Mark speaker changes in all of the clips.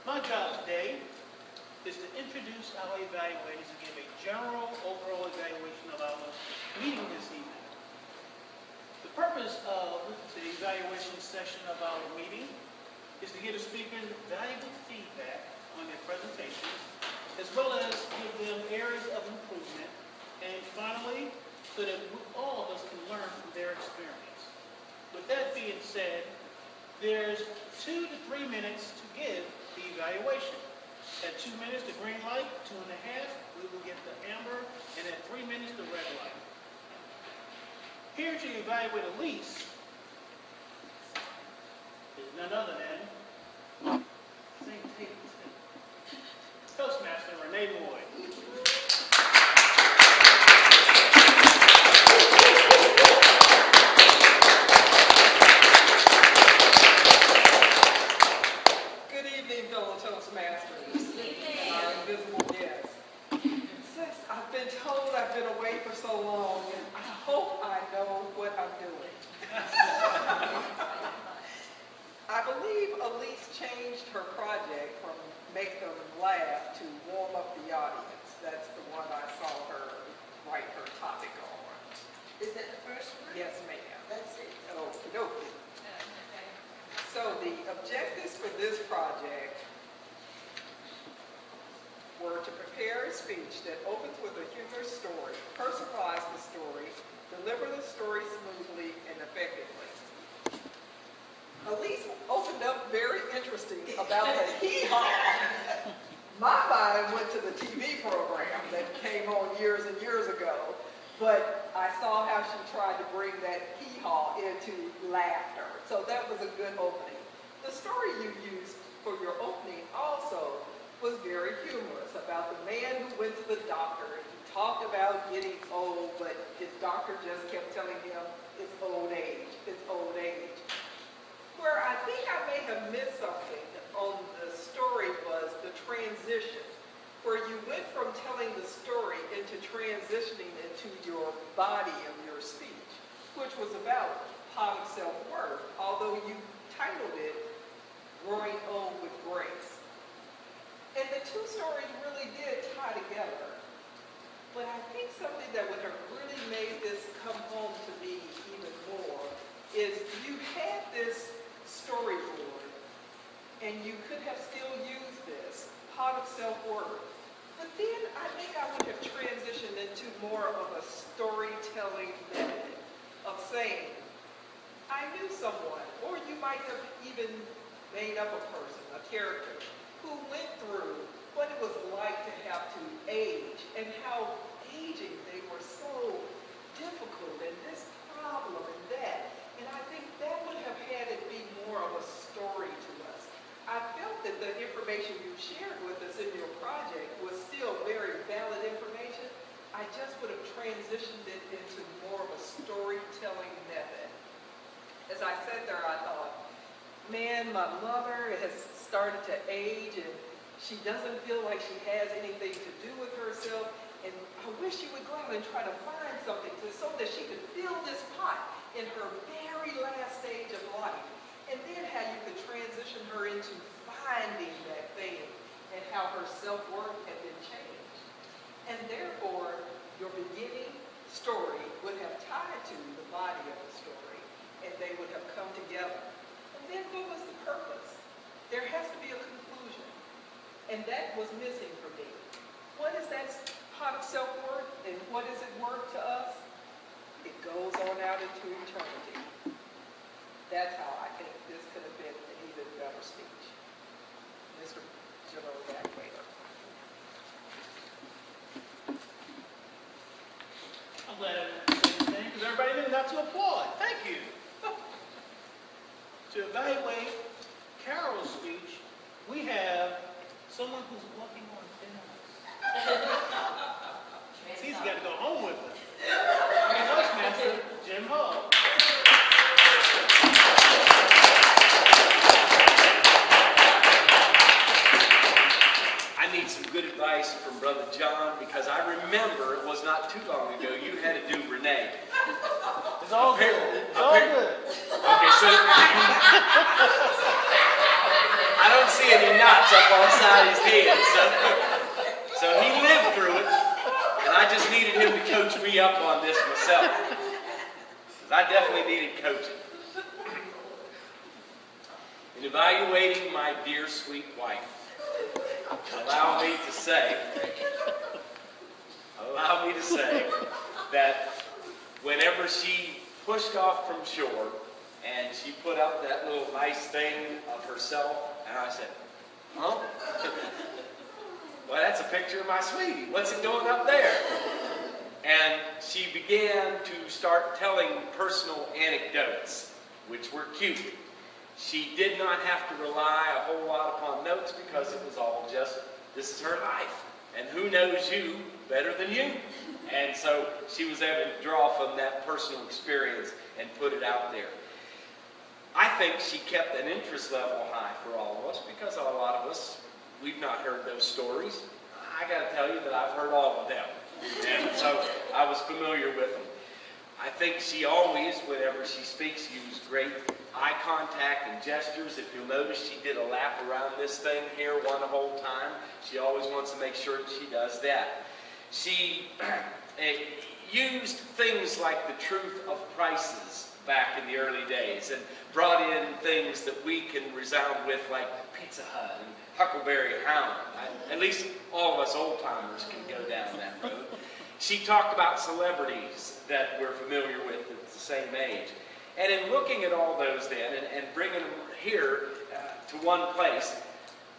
Speaker 1: My job today is to introduce our evaluators and give a general overall evaluation of our meeting this evening. The purpose of the evaluation session of our meeting is to give the speakers valuable feedback on their presentations, as well as give them areas of improvement, and finally, so that all of us can learn from their experience. With that being said, there's 2 to 3 minutes to give the evaluation. At 2 minutes, the green light, 2.5, we will get the amber, and at 3 minutes, the red light. Here to evaluate Elise is none other than Toastmaster Renee Moyd.
Speaker 2: Good evening, fellow Toastmasters, our invisible guests. Since I've been told I've been away for so long, and I hope I know what I'm doing. I believe Elise changed her project from make them laugh to warm up the audience. That's the one I saw her write her topic on.
Speaker 3: Is that the first one?
Speaker 2: Yes, ma'am.
Speaker 3: That's it.
Speaker 2: Okie dokie. So the objectives for this project were to prepare a speech that opens with a humorous story, personalize the story, deliver the story smoothly and effectively. Elise opened up very interesting about the hee-haw. My mind went to the TV program that came on years and years ago, but I saw how she tried to bring that hee-haw into laughter. So that was a good opening. The story you used for your opening also was very humorous about the man who went to the doctor and he talked about getting old, but his doctor just kept telling him it's old age, it's old age. Where I think I may have missed something on the story was the transition, where you went from telling the story into transitioning into your body of your speech, which was about positive self-worth, although you titled it Growing Old with Grace. And the two stories really did tie together. But I think something that would have really made this come home to me even more is you had this storyboard, and you could have still used this, part of self-worth. But then I think I would have transitioned into more of a storytelling method of saying, I knew someone, or you might have even made up a person, a character, who went through what it was like to have to age, and how aging, they were so difficult, and this problem and that. And I think that would have had it be more of a story to us. I felt that the information you shared with us in your project was still very valid information. I just would have transitioned it into more of a storytelling method. As I sat there, I thought, man, my mother has started to age and she doesn't feel like she has anything to do with herself. And I wish she would go out and try to find something so that she could fill this pot in her very last stage of life. And then how you could transition her into finding that thing and how her self-worth had been changed. And therefore, your beginning story would have tied to the body of the story, and they would have come together. And then what was the purpose? There has to be a conclusion. And that was missing for me. What is that pot of self-worth, and what is it worth to us? It goes on out into eternity. That's how I think this could have been an even better speech. Mr. General Evaluator.
Speaker 1: I'm glad I didn't say anything, because everybody knew not to applaud. Thank you. To evaluate Carol's speech, we have someone who's walking on thin ice. He's got to go home with us. Toastmaster Jim Hall.
Speaker 4: I need some good advice from Brother John, because I remember it was not too long ago you had to do Renee.
Speaker 1: It's all good. It's all good.
Speaker 4: Okay, so I don't see any knots. spots up on the side of his head. So he lived through it, and I just needed him to coach me up on this myself. Because I definitely needed coaching. In evaluating my dear sweet wife, allow me to say that whenever she pushed off from shore and she put up that little nice thing of herself, and I said, huh? Well, that's a picture of my sweetie. What's it doing up there? And she began to start telling personal anecdotes, which were cute. She did not have to rely a whole lot upon notes because it was all just, this is her life. And who knows you better than you? And so she was able to draw from that personal experience and put it out there. I think she kept an interest level high for all of us because a lot of us, we've not heard those stories. I got to tell you that I've heard all of them. And so I was familiar with them. I think she always, whenever she speaks, used great eye contact and gestures. If you'll notice, she did a lap around this thing here one whole time. She always wants to make sure that she does that. She used things like the truth of prices back in the early days and brought in things that we can resound with, like Pizza Hut and Huckleberry Hound. At least all of us old-timers can go down that road. She talked about celebrities that we're familiar with at the same age. And in looking at all those then and bringing them here to one place,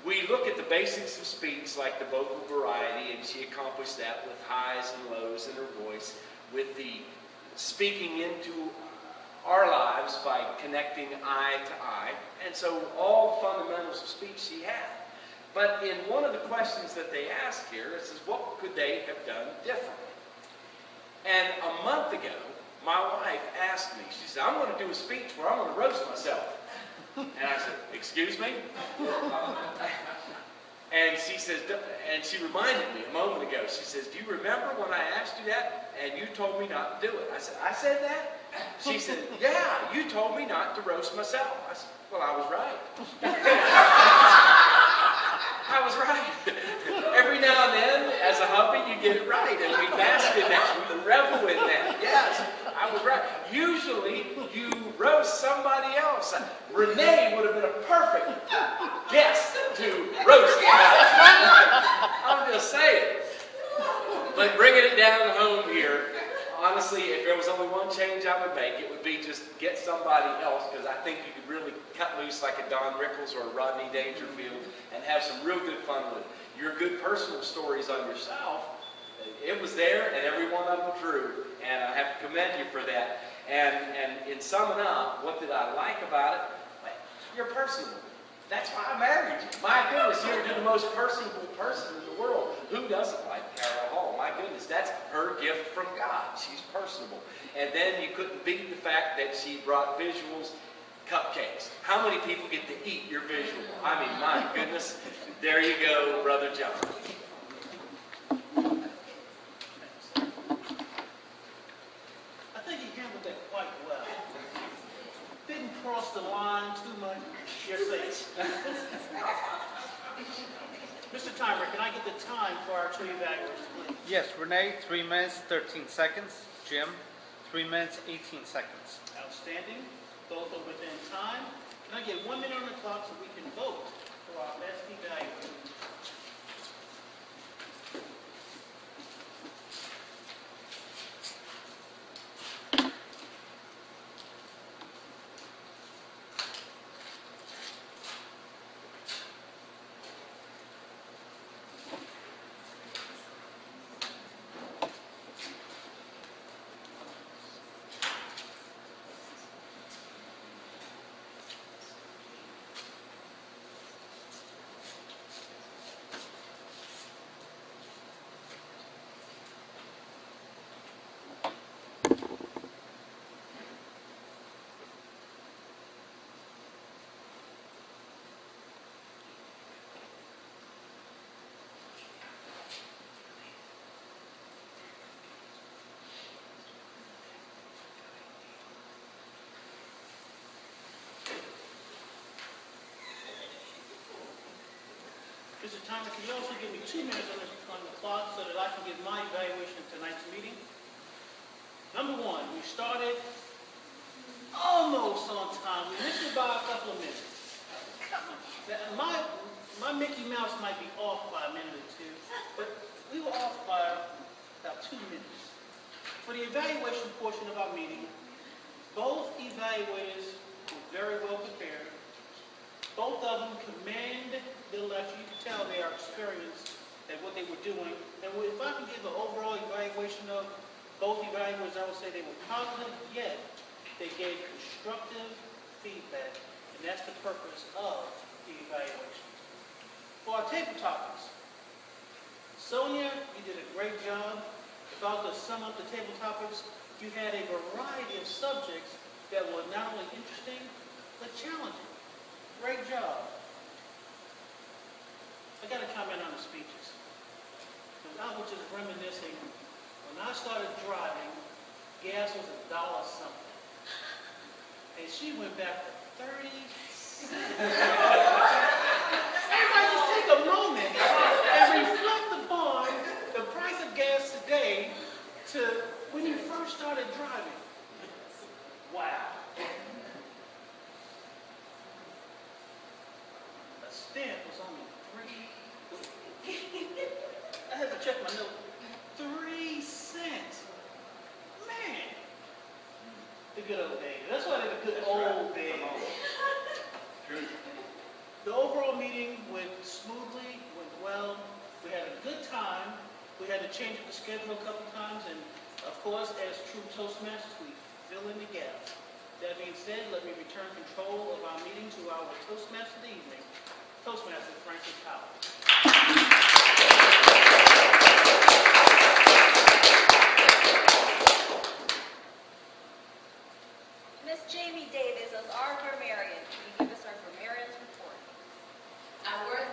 Speaker 4: we look at the basics of speech like the vocal variety, and she accomplished that with highs and lows in her voice, with the speaking into our lives by connecting eye to eye. And so all the fundamentals of speech she had. But in one of the questions that they asked here, it says, what could they have done differently? And a month ago, my wife asked me, she said, I'm going to do a speech where I'm going to roast myself. And I said, excuse me? And she says, and she reminded me a moment ago, she says, do you remember when I asked you that and you told me not to do it? I said that? She said, yeah, you told me not to roast myself. I said, well, I was right. I was right. Every now and then, as a hubby, you get it right, and we bask in that, we revel in that. Yes, I was right. Usually, you roast somebody else. Renee would have been a perfect guest to roast about. I'm just saying. But bringing it down home here, honestly, if there was only one change I would make, it would be just get somebody else, because I think you could really cut loose like a Don Rickles or a Rodney Dangerfield and have some real good fun with it. Your good personal stories on yourself, it was there, and every one of them true, and I have to commend you for that. And in summing up, what did I like about it? Well, you're personable. That's why I married you. My goodness, you're the most personable person in the world. Who doesn't like Carol Hall? My goodness, that's her gift from God. She's personable. And then you couldn't beat the fact that she brought visuals, cupcakes. How many people get to eat your visual? I mean, my goodness. There you go, Brother John.
Speaker 1: I think he handled that quite well. Didn't cross the line too much. You're safe. Mr. Timer, can I get the time for our two evaluators, please?
Speaker 5: Yes, Renee, 3 minutes, 13 seconds. Jim, 3 minutes, 18 seconds.
Speaker 1: Outstanding. Both are within time. Can I get 1 minute on the clock so we can vote for our best evaluator? Mr. Thomas, can you also give me 2 minutes on the clock so that I can give my evaluation of tonight's meeting? Number one, we started almost on time. We missed it by a couple of minutes. My Mickey Mouse might be off by a minute or two, but we were off by about 2 minutes. For the evaluation portion of our meeting, both evaluators were very well prepared. Both of them command the lecture. You can tell they are experienced at what they were doing. And if I can give an overall evaluation of both evaluators, I would say they were positive, yet they gave constructive feedback. And that's the purpose of the evaluation. For our table topics, Sonia, you did a great job. If I was to sum up the table topics, you had a variety of subjects that were not only interesting, but challenging. Great job. I got to comment on the speeches. Because I was just reminiscing, when I started driving, gas was $1 something. And she went back to 30 cents. Everybody just take a moment and reflect upon the price of gas today to when you first started driving. Wow. A stamp was only 3. I had to check my note. 3 cents. Man. The good old days. That's why they're the good old days. The overall meeting went smoothly, went well. We had a good time. We had to change the schedule a couple times, and of course, as true Toastmasters, we fill in the gaps. That being said, let me return control of our meeting to our Toastmaster of the evening, Toastmaster Francis Howard.
Speaker 6: Miss Jamie Davis as our grammarian. Can you give us our grammarian's report?
Speaker 3: Our word